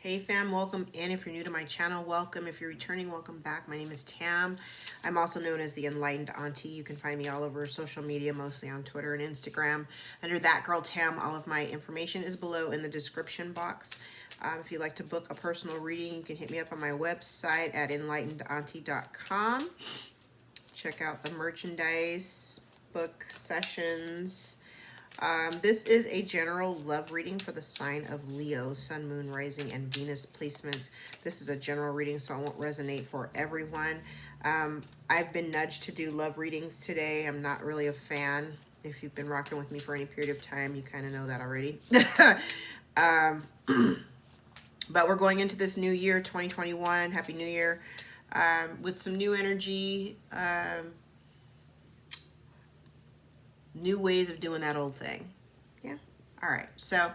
Hey fam, welcome in. If you're new to my channel, welcome. If you're returning, welcome back. My name is Tam. I'm also known as the Enlightened Auntie. You can find me all over social media, mostly on Twitter and Instagram. Under That Girl Tam, all of my information is below in the description box. If you'd like to book a personal reading, you can hit me up on my website at enlightenedauntie.com. Check out the merchandise, book sessions. This is a general love reading for the sign of Leo, Sun, Moon, Rising, and Venus placements. This is a general reading, so it won't resonate for everyone. I've been nudged to do love readings today. I'm not really a fan. If you've been rocking with me for any period of time, you kind of know that already. But we're going into this new year, 2021. Happy New Year. With some new energy, new ways of doing that old thing. Yeah. All right. So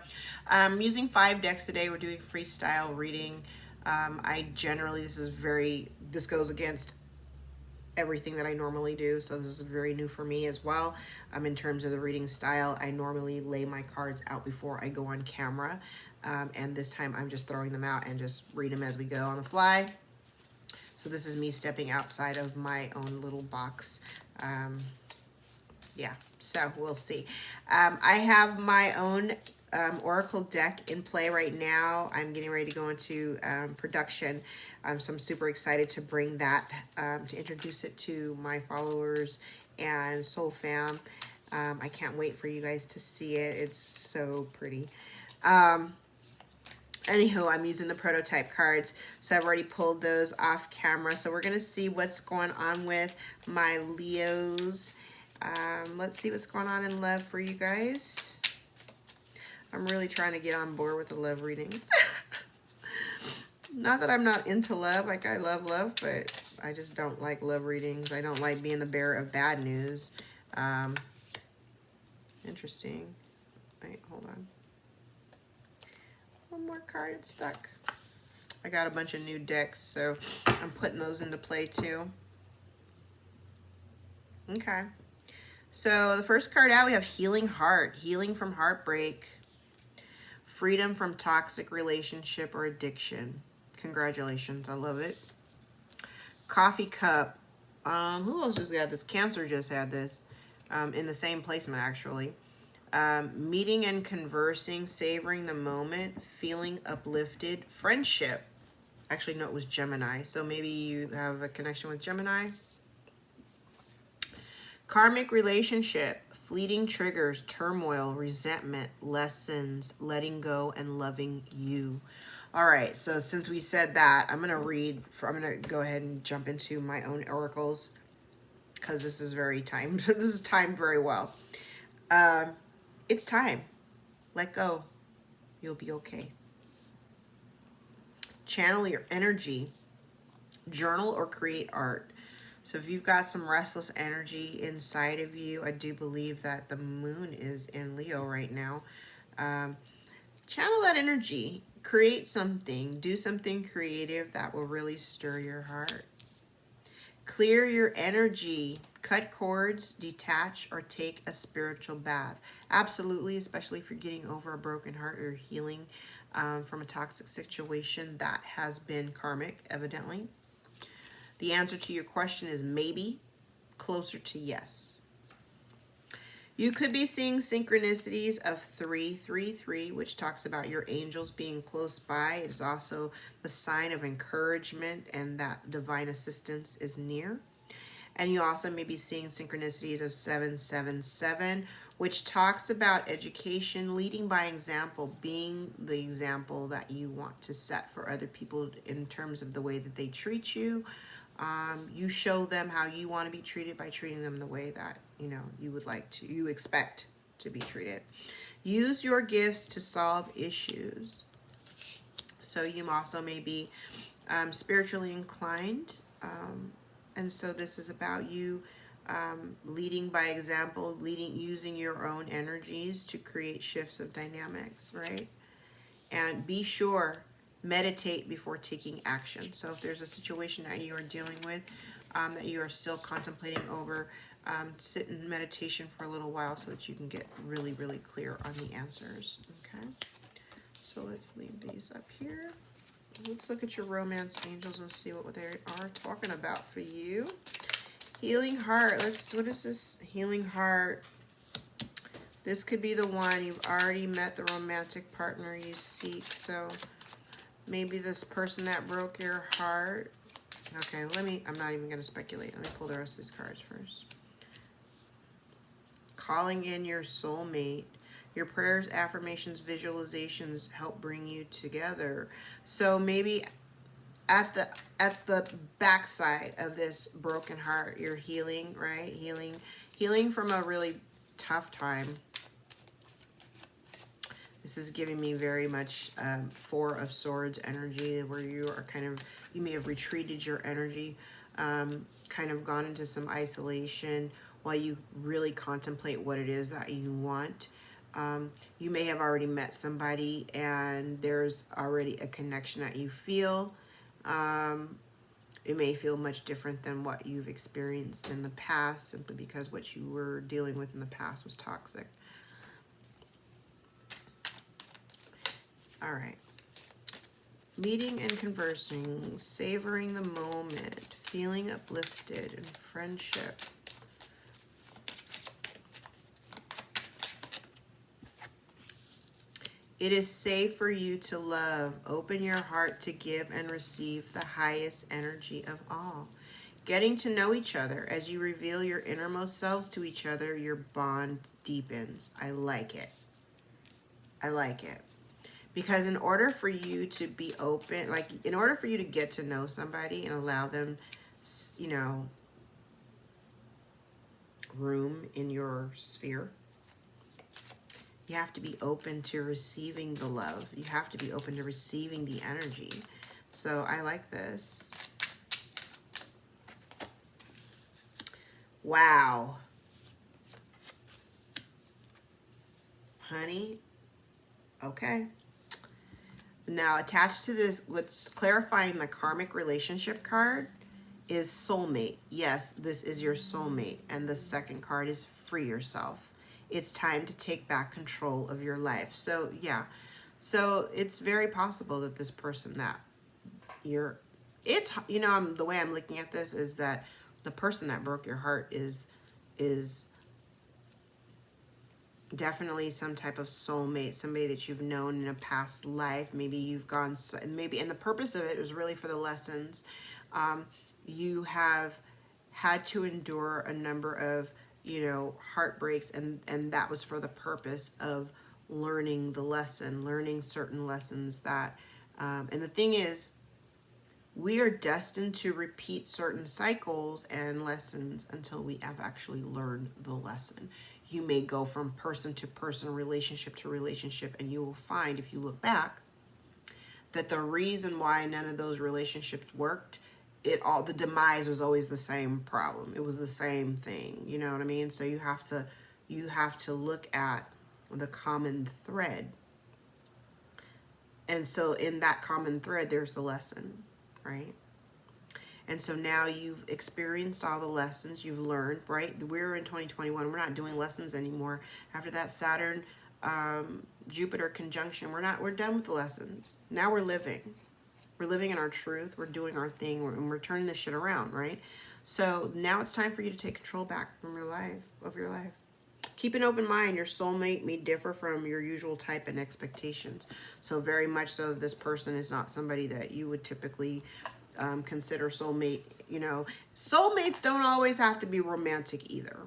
I'm using 5 decks today. We're doing freestyle reading. I generally, this goes against everything that I normally do. So this is very new for me as well. In terms of the reading style, I normally lay my cards out before I go on camera. And this time I'm just throwing them out and just read them as we go on the fly. So this is me stepping outside of my own little box. Yeah, so we'll see. I have my own Oracle deck in play right now. I'm getting ready to go into production. So I'm super excited to bring that, to introduce it to my followers and Soul Fam. I can't wait for you guys to see it. It's so pretty. Anywho, I'm using the prototype cards, so I've already pulled those off camera. So we're going to see what's going on with my Leos. Let's see what's going on in love for you guys. I'm really trying to get on board with the love readings. Not that I'm not into love. Like, I love love, but I just don't like love readings. I don't like being the bearer of bad news. Interesting. Wait, hold on. One more card, it's stuck. I got a bunch of new decks, so I'm putting those into play too. Okay. So the first card out, we have Healing Heart. Healing from heartbreak. Freedom from toxic relationship or addiction. Congratulations, I love it. Coffee Cup. Who else just got this? Cancer just had this. In the same placement, actually. Meeting and conversing, savoring the moment, feeling uplifted, friendship. Actually, no, it was Gemini. So maybe you have a connection with Gemini. Karmic relationship, fleeting triggers, turmoil, resentment, lessons, letting go, and loving you. All right, so since we said that, I'm going to go ahead and jump into my own oracles because this is very timed. This is timed very well. It's time. Let go. You'll be okay. Channel your energy. Journal or create art. So if you've got some restless energy inside of you, I do believe that the moon is in Leo right now. Channel that energy. Create something. Do something creative that will really stir your heart. Clear your energy. Cut cords, detach, or take a spiritual bath. Absolutely, especially if you're getting over a broken heart or healing from a toxic situation that has been karmic, evidently. The answer to your question is maybe, closer to yes. You could be seeing synchronicities of 333, which talks about your angels being close by. It is also the sign of encouragement and that divine assistance is near. And you also may be seeing synchronicities of 777, which talks about education, leading by example, being the example that you want to set for other people in terms of the way that they treat you. You show them how you want to be treated by treating them the way that, you expect to be treated. Use your gifts to solve issues. So you also may be spiritually inclined. And so this is about you leading by example, using your own energies to create shifts of dynamics, right? And be sure, meditate before taking action. So if there's a situation that you are dealing with that you are still contemplating over, sit in meditation for a little while so that you can get really, really clear on the answers, okay? So let's leave these up here. Let's look at your romance angels and see what they are talking about for you. Healing heart. What is this? Healing heart. This could be the one. You've already met the romantic partner you seek. So maybe this person that broke your heart. Okay, I'm not even going to speculate. Let me pull the rest of these cards first. Calling in your soulmate. Your prayers, affirmations, visualizations help bring you together. So maybe at the backside of this broken heart, you're healing, right? Healing from a really tough time. This is giving me very much Four of Swords energy, where you are you may have retreated your energy, kind of gone into some isolation while you really contemplate what it is that you want. You may have already met somebody and there's already a connection that you feel. It may feel much different than what you've experienced in the past, simply because what you were dealing with in the past was toxic. All right. Meeting and conversing, savoring the moment, feeling uplifted, and friendship. It is safe for you to love. Open your heart to give and receive the highest energy of all. Getting to know each other. As you reveal your innermost selves to each other, your bond deepens. I like it. I like it. Because in order for you to be open, like in order for you to get to know somebody and allow them, you know, room in your sphere, you have to be open to receiving the love. You have to be open to receiving the energy. So I like this. Wow. Honey. Okay. Now attached to this, what's clarifying the karmic relationship card is soulmate. Yes, this is your soulmate. And the second card is free yourself. It's time to take back control of your life. So yeah, so it's very possible that this person that the way I'm looking at this is that the person that broke your heart is definitely some type of soulmate, somebody that you've known in a past life. Maybe you've gone, and the purpose of it was really for the lessons. You have had to endure a number of, heartbreaks, and that was for the purpose of learning the lesson, learning certain lessons that, and the thing is, we are destined to repeat certain cycles and lessons until we have actually learned the lesson. You may go from person to person, relationship to relationship, and you will find, if you look back, that the reason why none of those relationships worked, the demise was always the same problem. It was the same thing. You know what I mean? So you have to look at the common thread. And so in that common thread, there's the lesson, right? And so now you've experienced all the lessons you've learned, right? We're in 2021. We're not doing lessons anymore. After that Saturn, Jupiter conjunction, we're done with the lessons. Now we're living. We're living in our truth. We're doing our thing, and we're turning this shit around, right? So now it's time for you to take control back from your life. Keep an open mind. Your soulmate may differ from your usual type and expectations. So very much so, this person is not somebody that you would typically consider soulmate. Soulmates don't always have to be romantic either.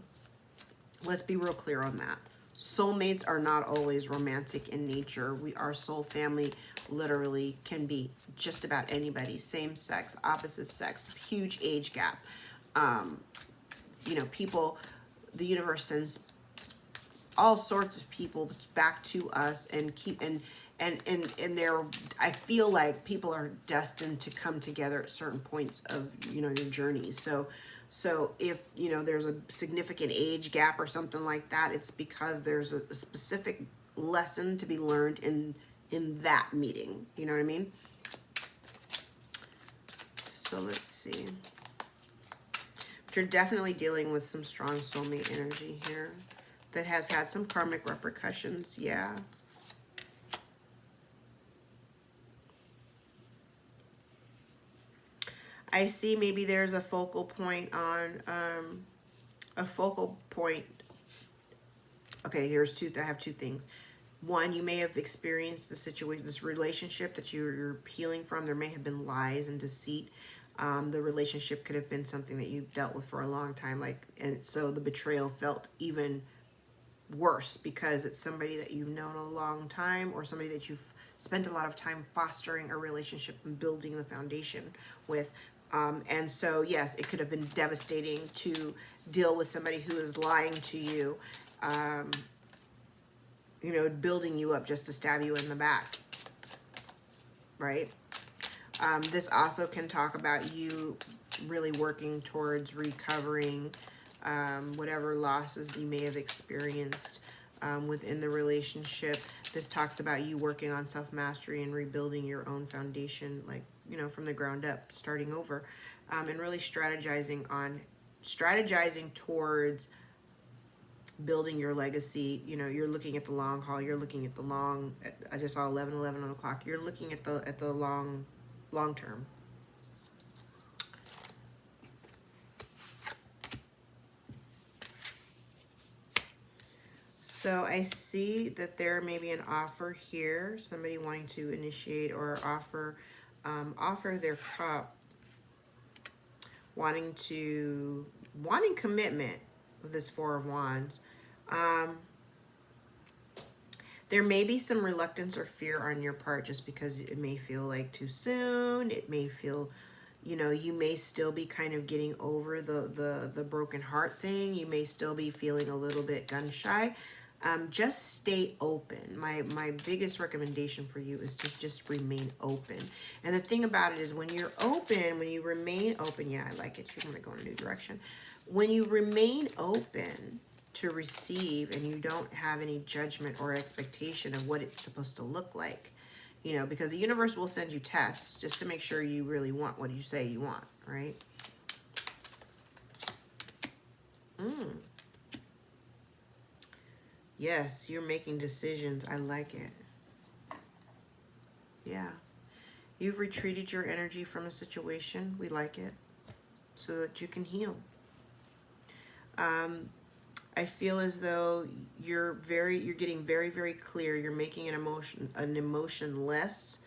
Let's be real clear on that. Soulmates are not always romantic in nature. Our soul family literally can be just about anybody, same sex, opposite sex, huge age gap. People, the universe sends all sorts of people back to us and I feel like people are destined to come together at certain points of your journey. So if there's a significant age gap or something like that, it's because there's a specific lesson to be learned in that meeting. You know what I mean? So let's see. But you're definitely dealing with some strong soulmate energy here that has had some karmic repercussions. Yeah. I see maybe there's a focal point on, a focal point. Okay, I have two things. One, you may have experienced the situation, this relationship that you're healing from. There may have been lies and deceit. The relationship could have been something that you dealt with for a long time, like, and so the betrayal felt even worse because it's somebody that you've known a long time, or somebody that you've spent a lot of time fostering a relationship and building the foundation with. And so, yes, it could have been devastating to deal with somebody who is lying to you, um, building you up just to stab you in the back, right? This also can talk about you really working towards recovering whatever losses you may have experienced within the relationship. This talks about you working on self-mastery and rebuilding your own foundation, like, from the ground up, starting over, and really strategizing towards building your legacy. You're looking at the long haul. You're looking at the long. I just saw 11:11 on the clock. You're looking at the long term. So I see that there may be an offer here. Somebody wanting to initiate or offer their cup, wanting commitment with this Four of Wands. There may be some reluctance or fear on your part, just because it may feel like too soon. It may feel, you may still be kind of getting over the broken heart thing. You may still be feeling a little bit gun shy. Just stay open. My biggest recommendation for you is to just remain open. And the thing about it is, when you're open, when you remain open, yeah, I like it. You're going to go in a new direction. When you remain open to receive, and you don't have any judgment or expectation of what it's supposed to look like, because the universe will send you tests just to make sure you really want what you say you want, right? Yes, you're making decisions. I like it. Yeah. You've retreated your energy from a situation. We like it. So that you can heal. I feel as though you're getting very, very clear. You're making an emotionless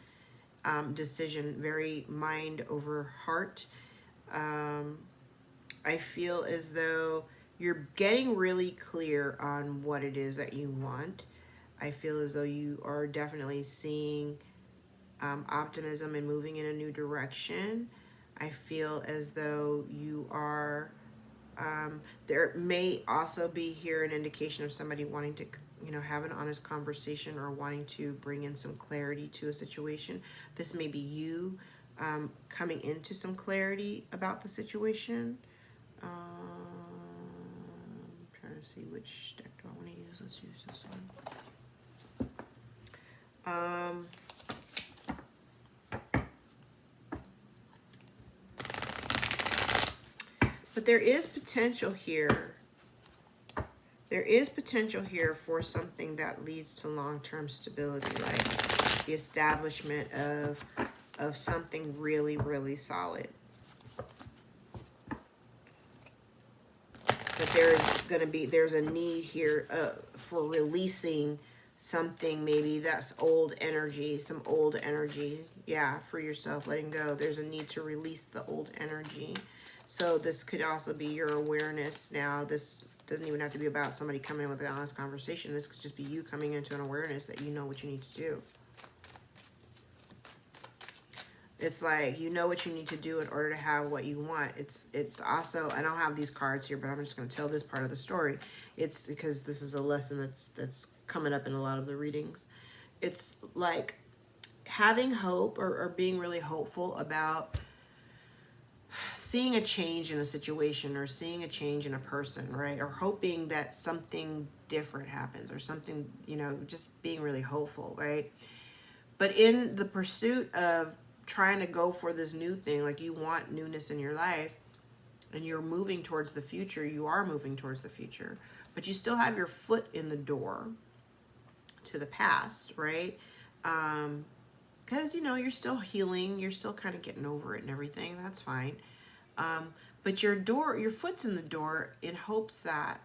decision, very mind over heart. I feel as though you're getting really clear on what it is that you want. I feel as though you are definitely seeing optimism and moving in a new direction. I feel as though you are, there may also be here an indication of somebody wanting to, have an honest conversation, or wanting to bring in some clarity to a situation. This may be you coming into some clarity about the situation. I'm trying to see which deck do I want to use. Let's use this one. But there is potential here. There is potential here for something that leads to long-term stability, like the establishment of something really, really solid. But there's a need here for releasing something, maybe that's old energy, some old energy. Yeah, for yourself, letting go. There's a need to release the old energy. So this could also be your awareness now. This doesn't even have to be about somebody coming in with an honest conversation. This could just be you coming into an awareness that you know what you need to do. It's like, you know what you need to do in order to have what you want. It's also, I don't have these cards here, but I'm just going to tell this part of the story. It's because this is a lesson that's coming up in a lot of the readings. It's like having hope, or being really hopeful about seeing a change in a situation, or seeing a change in a person, right? Or hoping that something different happens, or something, just being really hopeful, right? But in the pursuit of trying to go for this new thing, like you want newness in your life, and you're moving towards the future, you are moving towards the future, but you still have your foot in the door to the past, right? because, you know, you're still healing. You're still kind of getting over it and everything. That's fine. But your foot's in the door in hopes that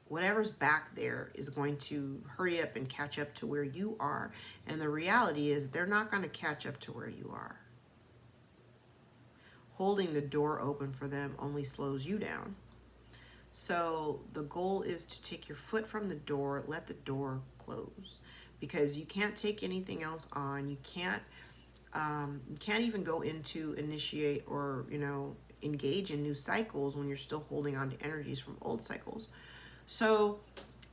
whatever's back there is going to hurry up and catch up to where you are. And the reality is they're not going to catch up to where you are. Holding the door open for them only slows you down. So the goal is to take your foot from the door, let the door close, because you can't take anything else on. You can't even go into initiate or, you know, engage in new cycles when you're still holding on to energies from old cycles. So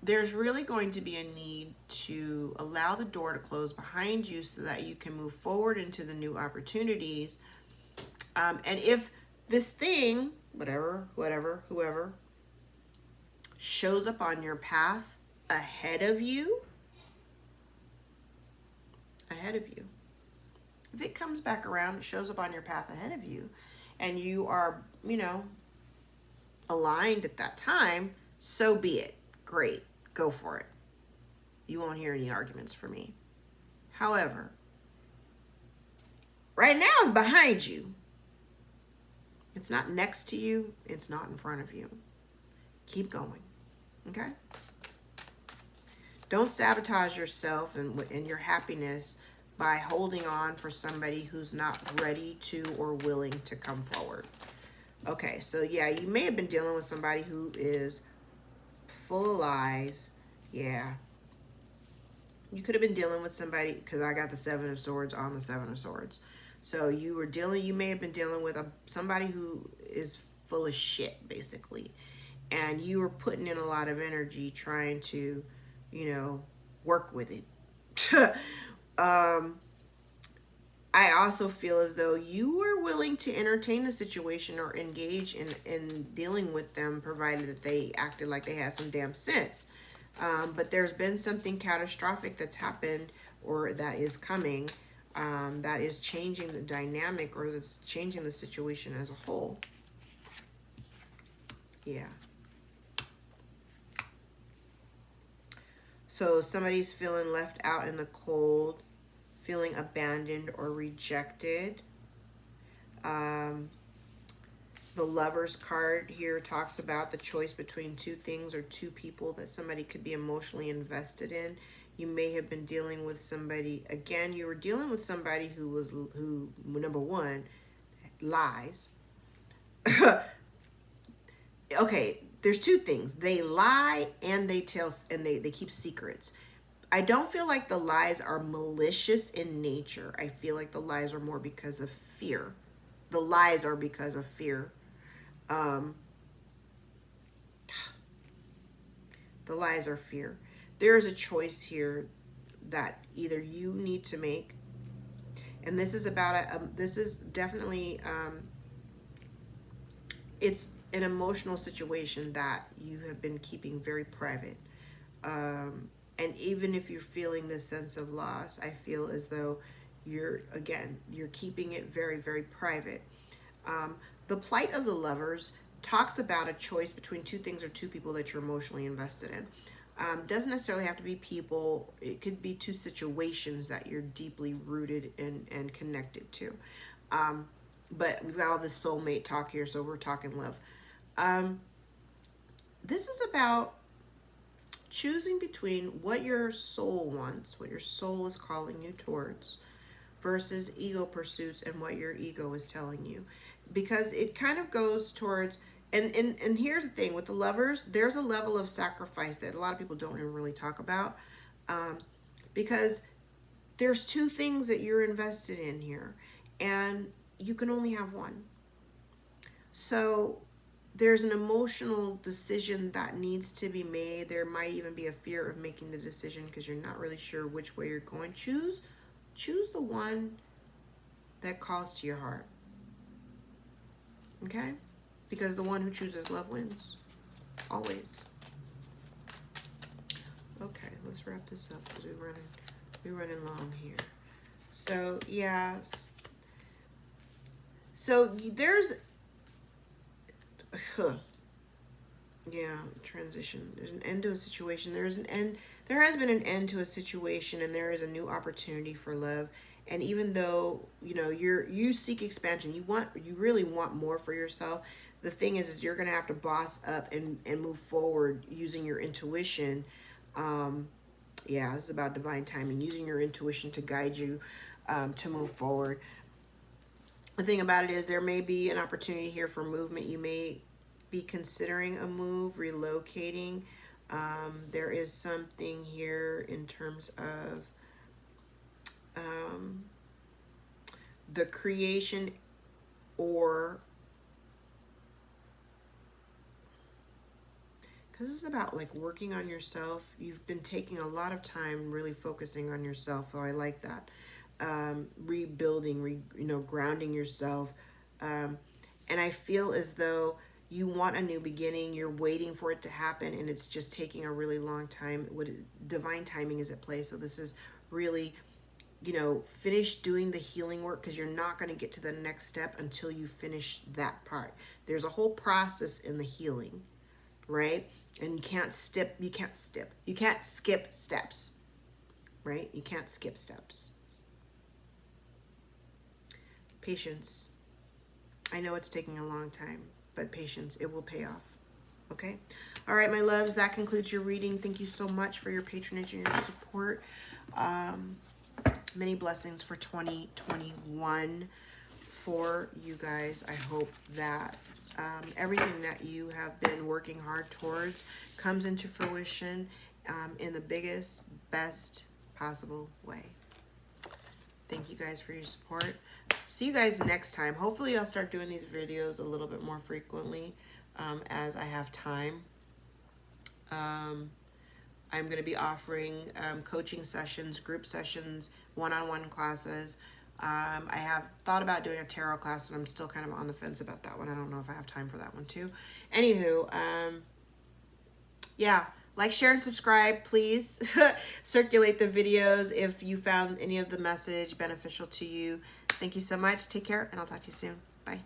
there's really going to be a need to allow the door to close behind you so that you can move forward into the new opportunities. And if this thing, whoever, shows up on your path ahead of you, if it comes back around, it shows up on your path ahead of you, and you are, you know, aligned at that time, so be it. Great. Go for it. You won't hear any arguments from me. However, right now it's behind you. It's not next to you. It's not in front of you. Keep going. Okay? Don't sabotage yourself and your happiness by holding on for somebody who's not ready to or willing to come forward. Okay, so yeah, you may have been dealing with somebody who is full of lies. Yeah. You could have been dealing with somebody, because I got the Seven of Swords on the Seven of Swords. So you may have been dealing with somebody who is full of shit, basically. And you were putting in a lot of energy trying to, you know, work with it. I also feel as though you were willing to entertain the situation or engage in dealing with them, provided that they acted like they had some damn sense. But there's been something catastrophic that's happened or that is coming, that is changing the dynamic or that's changing the situation as a whole. Yeah. So somebody's feeling left out in the cold, feeling abandoned or rejected. The Lover's card here talks about the choice between two things or two people that somebody could be emotionally invested in. You may have been dealing with somebody, again, you were dealing with somebody who number one, lies. Okay, there's two things. They lie and they tell, and they keep secrets. I don't feel like the lies are malicious in nature. I feel like the lies are more because of fear. The lies are because of fear. The lies are fear. There is a choice here that either you need to make, and this is about this is definitely it's an emotional situation that you have been keeping very private. And even if you're feeling this sense of loss, I feel as though you're keeping it very, very private. The plight of the Lovers talks about a choice between two things or two people that you're emotionally invested in. Doesn't necessarily have to be people. It could be two situations that you're deeply rooted in and connected to. But we've got all this soulmate talk here, so we're talking love. This is about choosing between what your soul wants, what your soul is calling you towards, versus ego pursuits and what your ego is telling you. Because it kind of goes towards, and here's the thing, with the Lovers, there's a level of sacrifice that a lot of people don't even really talk about, because there's two things that you're invested in here, and you can only have one. So there's an emotional decision that needs to be made. There might even be a fear of making the decision because you're not really sure which way you're going. Choose the one that calls to your heart. Okay? Because the one who chooses love wins. Always. Okay, let's wrap this up because we're running long here. So, yeah. So there's Yeah, transition. There's an end to a situation. There's an end. There has been an end to a situation, and there is a new opportunity for love. And even though you seek expansion, you really want more for yourself. The thing is you're gonna have to boss up and move forward using your intuition. Um, yeah, this is about divine timing. Using your intuition to guide you to move forward. The thing about it is there may be an opportunity here for movement. You may be considering a move, relocating. There is something here in terms of um, the creation, or because this is about like working on yourself. You've been taking a lot of time really focusing on yourself. Oh, I like that. Rebuilding, grounding yourself. Um, and I feel as though you want a new beginning. You're waiting for it to happen, and it's just taking a really long time. Divine timing is at play. So this is really, finish doing the healing work, because you're not going to get to the next step until you finish that part. There's a whole process in the healing, right? And you can't skip steps, right? You can't skip steps. Patience. I know it's taking a long time, but patience, it will pay off. Okay? All right, my loves, that concludes your reading. Thank you so much for your patronage and your support. Many blessings for 2021 for you guys. I hope that everything that you have been working hard towards comes into fruition in the biggest, best possible way. Thank you guys for your support. See you guys next time. Hopefully I'll start doing these videos a little bit more frequently as I have time. I'm going to be offering coaching sessions, group sessions, one-on-one classes. I have thought about doing a tarot class, and I'm still kind of on the fence about that one. I don't know if I have time for that one too. Anywho, yeah, like, share, and subscribe, please. Circulate the videos if you found any of the message beneficial to you. Thank you so much. Take care, and I'll talk to you soon. Bye.